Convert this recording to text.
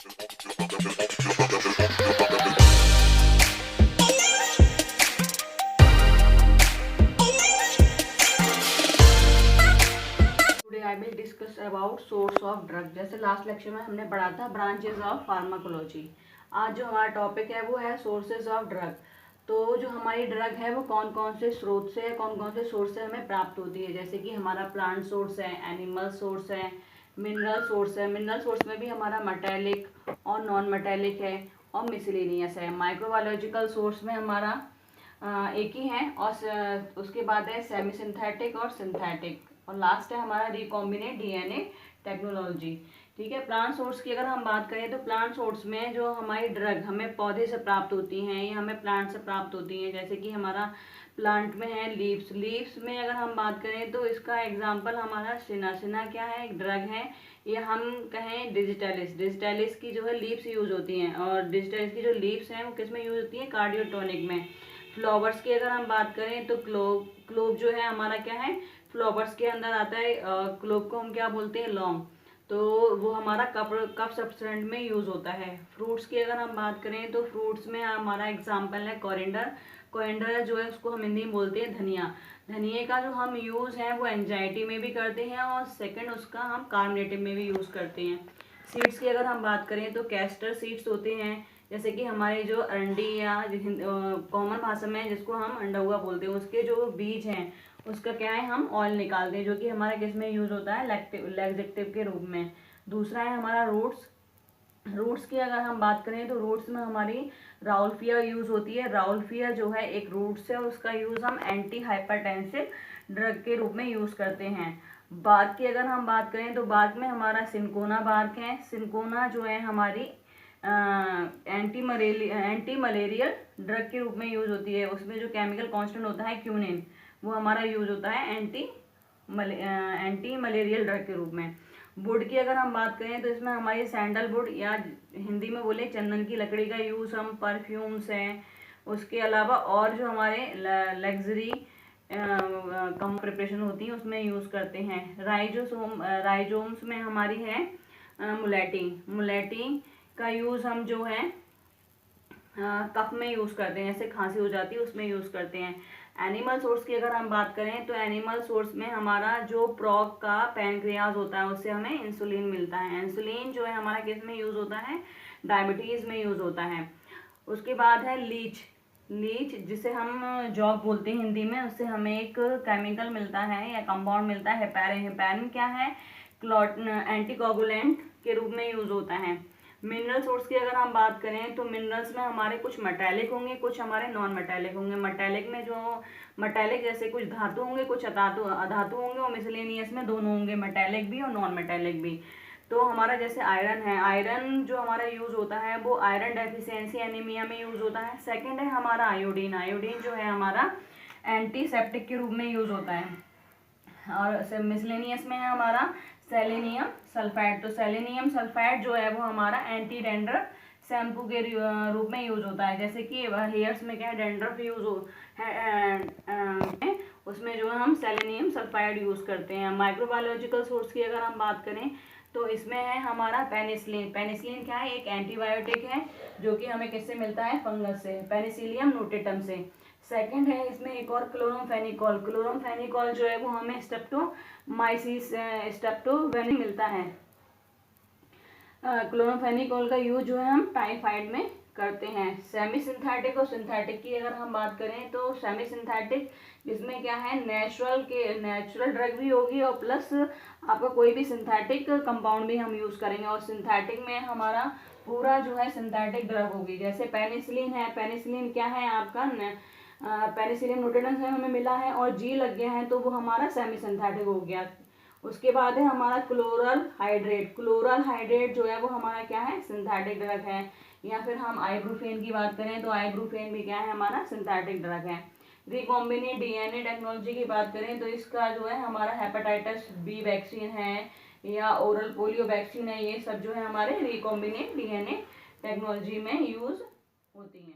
I will discuss about source of drug. जैसे last lecture में हमने पढ़ा था ब्रांचेज ऑफ फार्माकोलॉजी। आज जो हमारा टॉपिक है वो है सोर्सेज ऑफ ड्रग। तो जो हमारी ड्रग है वो कौन कौन से स्रोत से, कौन कौन से सोर्स से हमें प्राप्त होती है। जैसे कि हमारा प्लांट सोर्स है, एनिमल सोर्स है, मिनरल सोर्स है। मिनरल सोर्स में भी हमारा मेटेलिक और नॉन मेटेलिक है और मिसलेनियस है। माइक्रोबायोलॉजिकल सोर्स में हमारा एक ही है और उसके बाद है सेमी सिंथेटिक और सिंथेटिक, और लास्ट है हमारा रिकॉम्बिनेंट डीएनए टेक्नोलॉजी। ठीक है। प्लांट सोर्स की अगर हम बात करें तो प्लांट सोर्स में जो हमारी ड्रग हमें पौधे से प्राप्त होती हैं या हमें प्लांट से प्राप्त होती हैं। जैसे कि हमारा प्लांट में है लीव्स। लीव्स में अगर हम बात करें तो इसका एग्जांपल हमारा सिना। सिना क्या है? एक ड्रग है। ये हम कहें डिजिटलिस। डिजिटलिस की जो है लीव्स यूज होती हैं, और डिजिटलिस की जो लीव्स हैं वो किस में यूज होती हैं? कार्डियोटोनिक में। फ्लावर्स की अगर हम बात करें तो क्लोव। क्लोव जो है हमारा क्या है? फ्लावर्स के अंदर आता है। क्लोव को हम क्या बोलते हैं? लौंग। तो वो हमारा कप सब्सटेंट में यूज होता है। फ्रूट्स की अगर हम बात करें तो फ्रूट्स में हमारा एग्जांपल है कोरिएंडर। कोरिएंडर जो है उसको हम हिंदी में बोलते हैं धनिया। धनिए का जो हम यूज है वो एंजाइटी में भी करते हैं और सेकंड उसका हम कार्बोनेटिव में भी यूज करते हैं। सीड्स की अगर हम बात करें तो कैस्टर सीड्स होते हैं। जैसे कि हमारे जो अरंडी या कॉमन भाषा में जिसको हम अंडा बोलते हैं, उसके जो बीज हैं उसका क्या है? हम ऑयल निकालते हैं, जो कि हमारा किस में यूज होता है? लैक्सेटिव के रूप में। दूसरा है हमारा रूट्स। रूट्स की अगर हम बात करें तो रूट्स में हमारी राउल्फिया यूज होती है। राउल्फिया जो है एक रूट्स है, उसका यूज हम एंटी हाइपरटेंसिव ड्रग के रूप में यूज करते हैं। बार्क की अगर हम बात करें तो बार्क में हमारा सिंकोना बार्क है। सिंकोना जो है हमारी एंटी मलेरियल ड्रग के रूप में यूज होती है। उसमें जो केमिकल कांस्टेंट होता है क्यूनिन, वो हमारा यूज होता है एंटी मलेरियल ड्रग के रूप में। वुड की अगर हम बात करें तो इसमें हमारी सैंडलवुड या हिंदी में बोले चंदन की लकड़ी का यूज हम परफ्यूम्स हैं, उसके अलावा और जो हमारे लग्जरी कम प्रिपरेशन होती है उसमें यूज करते हैं। राइजोम्स में हमारी है मुलेटी। मुलेटी का यूज हम जो है कफ में यूज करते हैं, जैसे खांसी हो जाती है उसमें यूज करते हैं। एनिमल सोर्स की अगर हम बात करें तो एनिमल सोर्स में हमारा जो प्रोक का पैनक्रियाज होता है उससे हमें इंसुलिन मिलता है। इंसुलिन जो है हमारा किस में यूज होता है? डायबिटीज में यूज होता है। उसके बाद है लीच। लीच जिसे हम जॉब बोलते हैं हिंदी में, उससे हमें एक केमिकल मिलता है या कंपाउंड मिलता है हेपैरिन। हेपैरिन क्या है? एंटीकोगुलेंट के रूप में यूज होता है। मिनरल सोर्स की अगर हम बात करें तो मिनरल्स में हमारे कुछ मेटेलिक होंगे, कुछ हमारे नॉन मेटेलिक होंगे। मेटेलिक में जो मेटेलिक जैसे कुछ धातु होंगे, कुछ अधातु होंगे, और मिसलेनियस में दोनों होंगे, मेटेलिक भी और नॉन मेटेलिक भी। तो हमारा जैसे आयरन है, आयरन जो हमारा यूज होता है वो आयरन डेफिशिएंसी एनीमिया में यूज होता है। सेकंड है हमारा आयोडीन। आयोडीन जो है हमारा एंटीसेप्टिक के रूप में यूज होता है। और मिसलेनियस में है हमारा सेलेनियम सल्फाइड। तो सेलेनियम सल्फाइड जो है वो हमारा एंटी डेंड्रफ शैम्पू के रूप में यूज होता है। जैसे कि हेयर्स में क्या है? डेंड्रफ यूज हो है, उसमें जो हम सेलेनियम सल्फाइड यूज करते हैं। माइक्रोबायोलॉजिकल सोर्स की अगर हम बात करें तो इसमें है हमारा पेनिसिलिन। पेनिसिलिन क्या है? एक एंटीबायोटिक है जो कि हमें किससे मिलता है? फंगस से, पेनिसिलियम नोटेटम से। सेकंड है इसमें एक और क्लोरोफेनिकॉल। क्लोरोफेनिकॉल जो है वो हमें स्टेप्टोमाइसिस स्टेप्टोवेनिन मिलता है। क्लोरोफेनिकॉल का यूज जो है हम टाइफाइड में करते हैं। सेमी सिंथेटिक और सिंथेटिक की अगर हम बात करें तो सेमी सिंथेटिक जिसमें क्या है? नेचुरल ड्रग भी होगी और प्लस आपका कोई भी सिंथेटिक कंपाउंड भी हम यूज करेंगे, और सिंथेटिक में हमारा पूरा जो है सिंथेटिक ड्रग होगी। जैसे पेनिसिलिन है, पेनिसिलिन क्या है आपका? पेनिसिलिन नोटेटम से हमें मिला है और जी लग गया है तो वो हमारा सेमी सिंथेटिक हो गया। उसके बाद है हमारा क्लोरल हाइड्रेट। क्लोरल हाइड्रेट जो है वो हमारा क्या है? सिंथेटिक ड्रग है। या फिर हम आइब्रूफेन की बात करें तो आइब्रूफेन भी क्या है? हमारा सिंथेटिक ड्रग है। रिकॉम्बिनेंट डीएनए टेक्नोलॉजी की बात करें तो इसका जो है हमारा हेपेटाइटिस बी वैक्सीन है या ओरल पोलियो वैक्सीन है, ये सब जो है हमारे रिकॉम्बिनेंट डीएनए टेक्नोलॉजी में यूज होती हैं।